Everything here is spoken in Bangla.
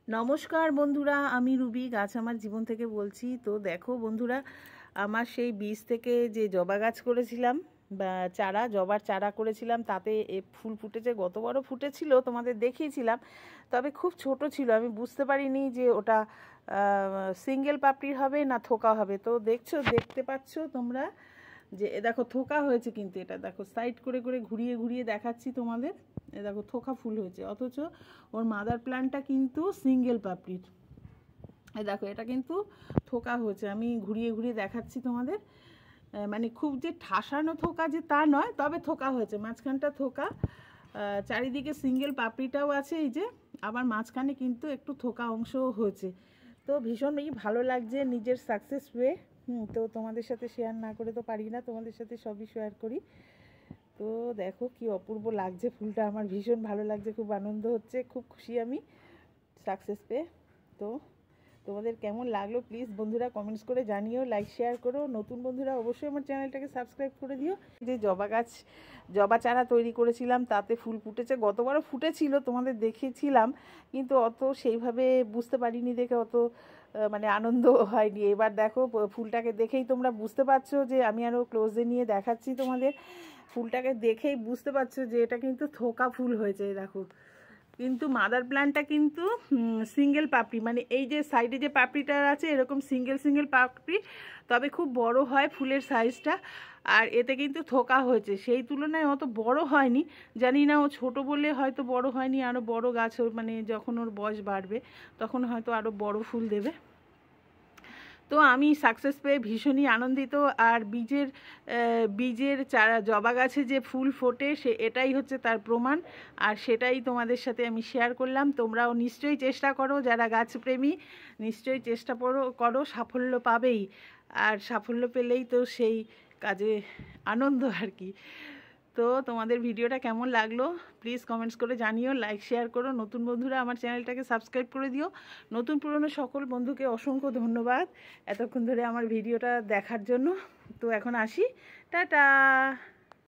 নমস্কার বন্ধুরা, আমি রুবি গাছ আমার জীবন থেকে বলছি। তো দেখো বন্ধুরা, আমার সেই বীজ থেকে যে জবা গাছ করেছিলাম বা জবার চারা করেছিলাম, তাতে ফুল ফুটেছে। গত বড় ফুটেছিল, তোমাদের দেখিয়েছিলাম, তবে খুব ছোট ছিল। আমি বুঝতে পারিনি যে ওটা সিঙ্গেল পাপড়ির হবে না থোকা হবে। তো দেখতে পাচ্ছ তোমরা যে দেখো থোকা হয়েছে, কিন্তু এটা দেখো সাইড করে করে ঘুরিয়ে ঘুরিয়ে দেখাচ্ছি তোমাদের। এ দেখো থোকা ফুল হয়েছে, অথচ ওর মাদার প্ল্যান্টটা কিন্তু সিঙ্গেল পাপড়ির। এ দেখো এটা কিন্তু থোকা হয়েছে, আমি ঘুরিয়ে ঘুরিয়ে দেখাচ্ছি তোমাদের। মানে খুব যে ঠাসানো থোকা যে তা নয়, তবে থোকা হয়েছে, মাঝখানটা থোকা। চারিদিকে সিঙ্গেল পাপড়িটাও আছে এই যে, আবার মাঝখানে কিন্তু একটু থোকা অংশও হয়েছে। তো ভীষণই ভালো লাগছে নিজের সাকসেস ওয়ে। তো তোমাদের সাথে শেয়ার না করে তো পারি না, তোমাদের সাথে সবই শেয়ার করি। তো দেখো কি অপূর্ব লাগছে ফুলটা, আমার ভীষণ ভালো লাগছে, খুব আনন্দ হচ্ছে, খুব খুশি আমি সাকসেস পেয়ে। তো তোমাদের কেমন লাগলো প্লিজ বন্ধুরা কমেন্টস করে জানিও, লাইক শেয়ার করো। নতুন বন্ধুরা অবশ্যই আমার চ্যানেলটাকে সাবস্ক্রাইব করে দিও। যে জবা চারা তৈরি করেছিলাম, তাতে ফুল ফুটেছে। গতবারও ফুটেছিল, তোমাদের দেখিয়েছিলাম, কিন্তু অত সেইভাবে বুঝতে পারিনি দেখে অত মানে আনন্দ হয়নি। এবার দেখো ফুলটাকে দেখেই তোমরা বুঝতে পারছো যে আমি আরও ক্লোজে নিয়ে দেখাচ্ছি তোমাদের। ফুলটাকে দেখেই বুঝতে পারছো যে এটা কিন্তু থোকা ফুল হয়েছে। দেখো কিন্তু মাদার প্ল্যান্টটা কিন্তু সিঙ্গেল পাপড়ি, মানে এই যে সাইডে যে পাপড়িটা আছে এরকম সিঙ্গেল পাপড়ি, তবে খুব বড় হয় ফুলের সাইজটা। আর এতে কিন্তু থোকা হয়েছে, সেই তুলনায় অত বড় হয়নি। জানি না ও ছোট বলে হয়তো বড় হয়নি, আরও বড় গাছ মানে যখন ওর বয়স বাড়বে তখন হয়তো আরও বড় ফুল দেবে। তো আমি সাকসেস পেয়ে ভীষণই আনন্দিত। আর বীজের চারা জবা গাছে যে ফুল ফোটে এটাই হচ্ছে তার প্রমাণ। আর সেটাই তোমাদের সাথে আমি শেয়ার করলাম। তোমরাও নিশ্চয়ই চেষ্টা করো, যারা গাছপ্রেমী নিশ্চয়ই চেষ্টা করো, সাফল্য পাবেই। আর সাফল্য পেলেই তো সেই কাজে আনন্দ আর কি। তো তোমাদের ভিডিওটা কেমন লাগলো প্লিজ কমেন্টস করে জানিও, লাইক শেয়ার করো। নতুন বন্ধুরা আমার চ্যানেলটাকে সাবস্ক্রাইব করে দিও। নতুন পুরনো সকল বন্ধুকে অসংখ্য ধন্যবাদ এতক্ষণ ধরে আমার ভিডিওটা দেখার জন্য। তো এখন আসি, টাটা।